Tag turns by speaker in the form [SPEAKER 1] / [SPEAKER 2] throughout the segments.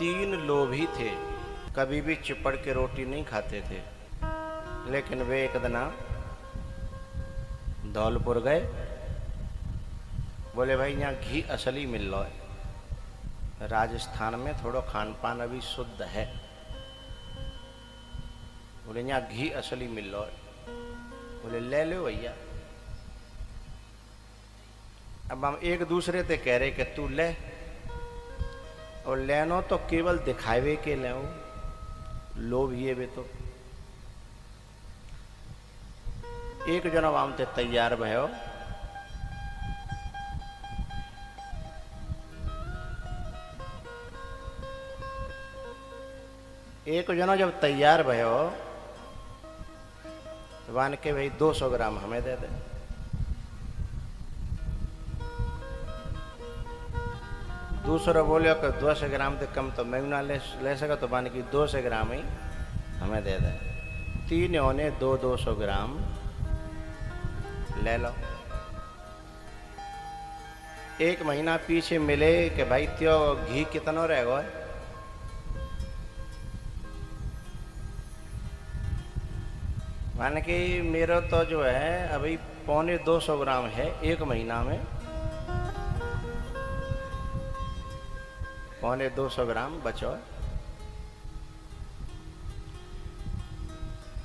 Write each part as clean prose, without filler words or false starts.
[SPEAKER 1] तीन लोभी थे, कभी भी चिपड़ के रोटी नहीं खाते थे। लेकिन वे एक दिन धौलपुर गए, बोले भाई यहाँ घी असली मिल रहा है, राजस्थान में थोड़ा खान पान अभी शुद्ध है। बोले यहाँ घी असली मिल रहा है। बोले ले लो भैया। अब हम एक दूसरे से कह रहे कि तू ले, और लेनो तो केवल दिखावे के ले, लोभ ये भी तो एक जनो आम ते तैयार भयो। एक जनो जब तैयार भयो तो मान के भाई 200 ग्राम हमें दे दे। दूसरा बोलियो कि 200 ग्राम से कम तो मैं ना ले सका, तो मान की 200 ग्राम ही हमें दे दे। तीनों ने 200 ग्राम ले लो। एक महीना पीछे मिले कि भाई त्यो घी कितना रहेगा, मान कि मेरा तो जो है अभी 250 ग्राम है एक महीना में, 250 ग्राम बचो,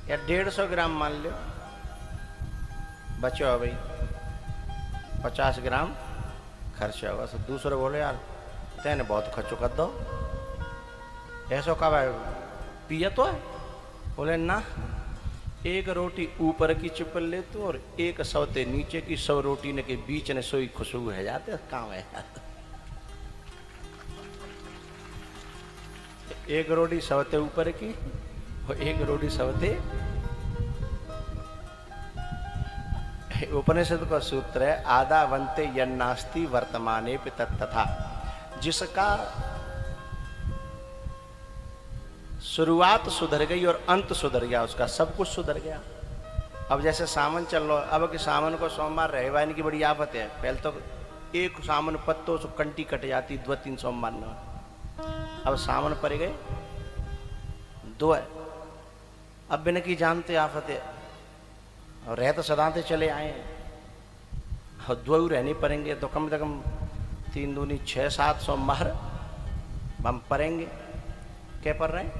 [SPEAKER 1] या 150 ग्राम मान लो बचो भाई, 50 ग्राम खर्च होगा। तो दूसरे बोले यार तेने बहुत खर्चो कर दो, ऐसा का भाई पिया तो है। बोले ना, एक रोटी ऊपर की चिपल ले तू और एक सौते नीचे की, 100 रोटी ने के बीच ने सोई खुशबू है जाते काम है। एक रोटी सवते ऊपर की और एक रोटी सवते। उपनिषद का सूत्र है आदा वंते यन्नास्ति वर्तमाने पे तथा, जिसका शुरुआत सुधर गई और अंत सुधर गया उसका सब कुछ सुधर गया। अब जैसे सावन चल रहा, अब कि सावन को सोमवार रहवान की बड़ी आफत है। पहले तो एक सावन पत्तों से कंटी कट जाती, 2-3 सोमवार न, अब सावन पड़ गए 2 है। अब बिन की जानते आफत है, और रह तो सदाते चले आए, और 2 रहने पड़ेंगे तो कम से कम 3 दूनी 6-7 सोमवार हम पड़ेंगे। क्या पढ़ रहे हैं?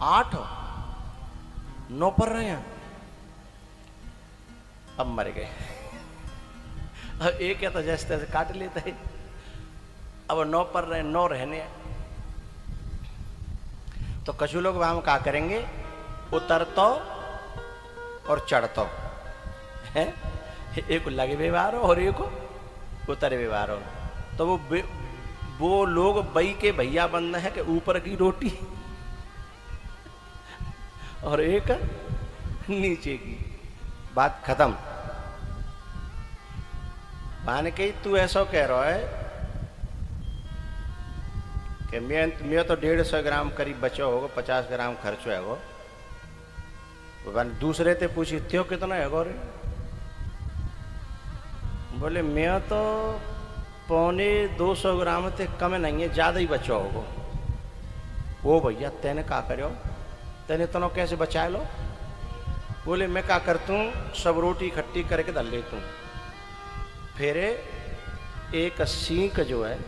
[SPEAKER 1] 8-9 पढ़ रहे हैं। अब मर गए। अब एक या तो जैसे तैसे काट लेते हैं, अब 9 पढ़ रहे हैं, 9 रहने। तो कुछ लोग हम क्या करेंगे, उतरतो और चढ़तो है, एक लगे व्यवहार हो और एक उतर व्यवहार हो। तो वो लोग बई के भैया बन रहे हैं कि ऊपर की रोटी और एक नीचे की, बात खत्म। मान के तू ऐसा कह रहा है कि मैं तो 150 ग्राम करीब बचा होगा, 50 ग्राम खर्च होगा। दूसरे ते पूछी त्यो कितना है गोरे, बोले मैं तो 250 ग्राम ते कम नहीं है, ज्यादा ही बचा होगा। वो भैया तेने क्या करो, तेने तनो कैसे बचा लो? बोले मैं क्या करता हूँ, सब रोटी इकट्ठी करके डाल लेता हूँ, फिर एक सींक जो है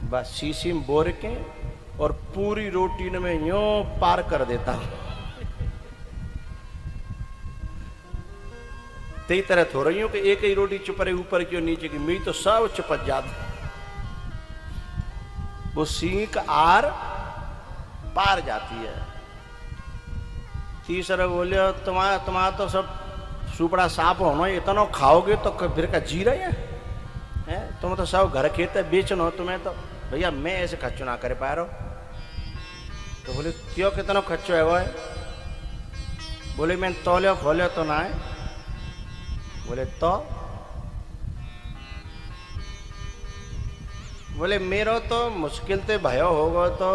[SPEAKER 1] बस शीशी में बोर के और पूरी रोटी ने मैं यूं पार कर देता हूँ। तेरी तरह थो रही हूँ कि एक ही रोटी चुपरे ऊपर की और नीचे की, मेरी तो सब चुपट जाती। वो सींक आर पार जाती है। तीसरा बोले तुम्हारा तो सब सुपड़ा साफ होना, इतना खाओगे तो फिर का जी रहे हैं, तुम तो सब घर खेत बेचनो, तुम्हें तो भैया मैं ऐसे खर्चो ना कर पा रहा हूँ। तो बोले क्यों कितना खर्चो है वो है? बोले मैं तौलियो खोलियो तो ना है। बोले तो बोले मेरो तो मुश्किल ते भयो होगा, तो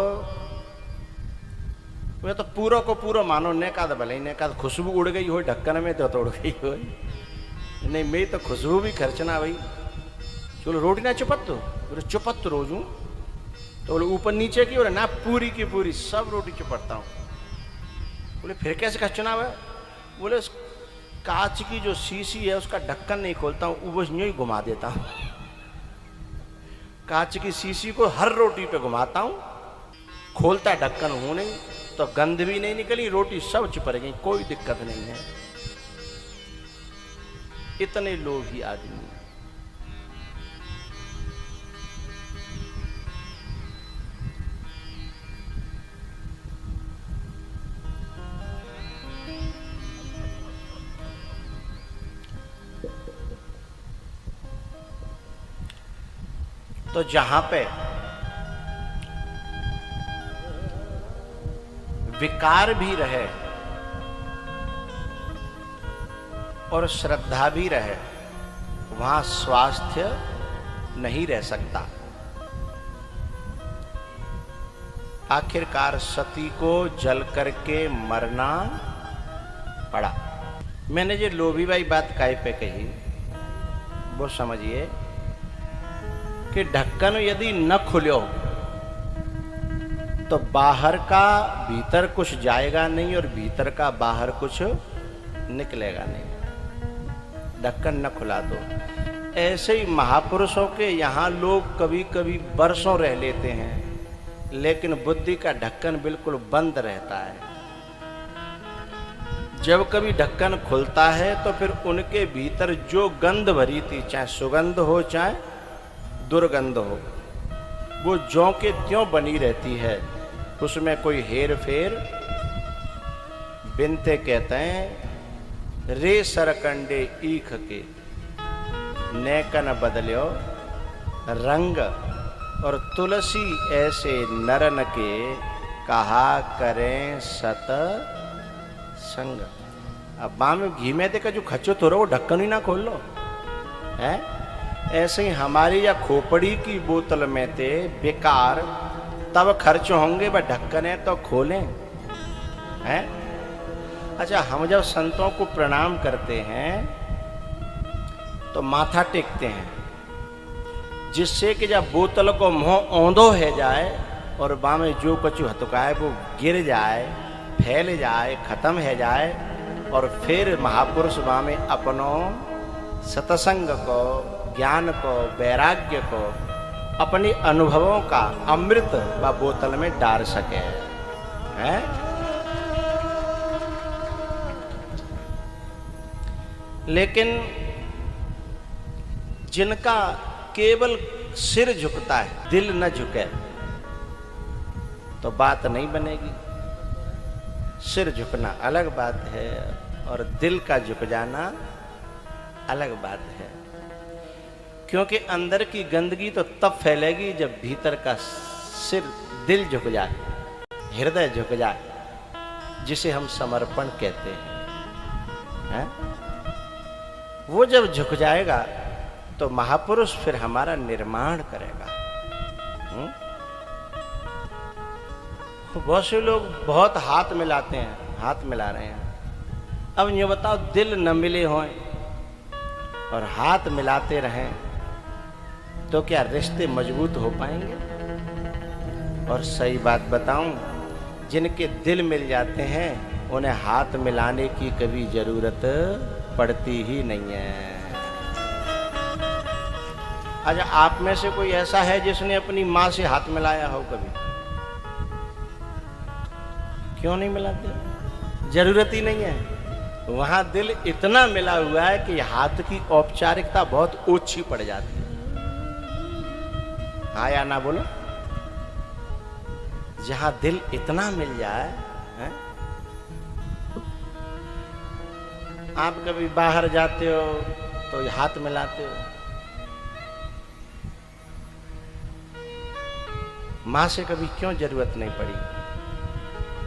[SPEAKER 1] वे तो पूरा को पूरा मानो, ने का भले ने का खुशबू उड़ गई हो ढक्कन में तो उड़ गई हो, नहीं मैं तो खुशबू भी खर्चना भाई। चलो रोटी ना चुपत तो, बोले चुपत तो रोज हूँ, तो बोले ऊपर नीचे की, बोले ना पूरी की पूरी सब रोटी चुपड़ता हूँ। बोले फिर कैसे का चुनाव है? बोले कांच की जो शीशी है उसका ढक्कन नहीं खोलता हूँ, वो यूं ही घुमा देता हूँ। कांच की शीशी को हर रोटी पे घुमाता हूँ, खोलता ढक्कन हूं नहीं, तो गंध भी नहीं निकली, रोटी सब चिपड़ गई, कोई दिक्कत नहीं है। इतने लोभी आदमी। तो जहां पे विकार भी रहे और श्रद्धा भी रहे, वहां स्वास्थ्य नहीं रह सकता। आखिरकार सती को जल करके मरना पड़ा। मैंने जो लोभी भाई बात काय पे कही, वो समझिए कि ढक्कन यदि न खुलो तो बाहर का भीतर कुछ जाएगा नहीं और भीतर का बाहर कुछ निकलेगा नहीं। ढक्कन न खुला दो। ऐसे ही महापुरुषों के यहाँ लोग कभी कभी बरसों रह लेते हैं, लेकिन बुद्धि का ढक्कन बिल्कुल बंद रहता है। जब कभी ढक्कन खुलता है तो फिर उनके भीतर जो गंध भरी थी, चाहे सुगंध हो चाहे दुर्गंध हो, वो ज्यों के त्यों बनी रहती है, उसमें कोई हेर फेर। बिनते कहते हैं रे सरकंडे ईख के नेकन बदल्यो रंग, और तुलसी ऐसे नरन के कहा करें सत संग। अब बाम में घी में देखा जो खच्चो तो वो ढक्कन ही ना खोल लो है। ऐसे ही हमारी या खोपड़ी की बोतल में थे बेकार, तब खर्च होंगे, वह ढक्कन है तो खोलें हैं। अच्छा, हम जब संतों को प्रणाम करते हैं तो माथा टेकते हैं, जिससे कि जब बोतल को मुंह औंधो है जाए और बामे जो कछु हथुकाए वो गिर जाए, फैल जाए, खत्म है जाए, और फिर महापुरुष बामे अपनों सत्संग को, ज्ञान को, वैराग्य को, अपने अनुभवों का अमृत व बोतल में डाल सके हैं। लेकिन जिनका केवल सिर झुकता है, दिल न झुके, तो बात नहीं बनेगी। सिर झुकना अलग बात है और दिल का झुक जाना अलग बात है। क्योंकि अंदर की गंदगी तो तब फैलेगी जब भीतर का सिर, दिल झुक जाए, हृदय झुक जाए, जिसे हम समर्पण कहते हैं। वो जब झुक जाएगा तो महापुरुष फिर हमारा निर्माण करेगा। बहुत से लोग बहुत हाथ मिलाते हैं, हाथ मिला रहे हैं। अब ये बताओ, दिल न मिले हों और हाथ मिलाते रहें तो क्या रिश्ते मजबूत हो पाएंगे? और सही बात बताऊं, जिनके दिल मिल जाते हैं उन्हें हाथ मिलाने की कभी जरूरत पड़ती ही नहीं है। अच्छा, आप में से कोई ऐसा है जिसने अपनी माँ से हाथ मिलाया हो कभी? क्यों नहीं मिलाते? जरूरत ही नहीं है। वहां दिल इतना मिला हुआ है कि हाथ की औपचारिकता बहुत ओछी पड़ जाती है। हाँ या ना बोलो? जहां दिल इतना मिल जाए है? आप कभी बाहर जाते हो तो हाथ मिलाते हो, मां से कभी क्यों जरूरत नहीं पड़ी?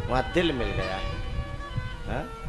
[SPEAKER 1] वहां दिल मिल गया है।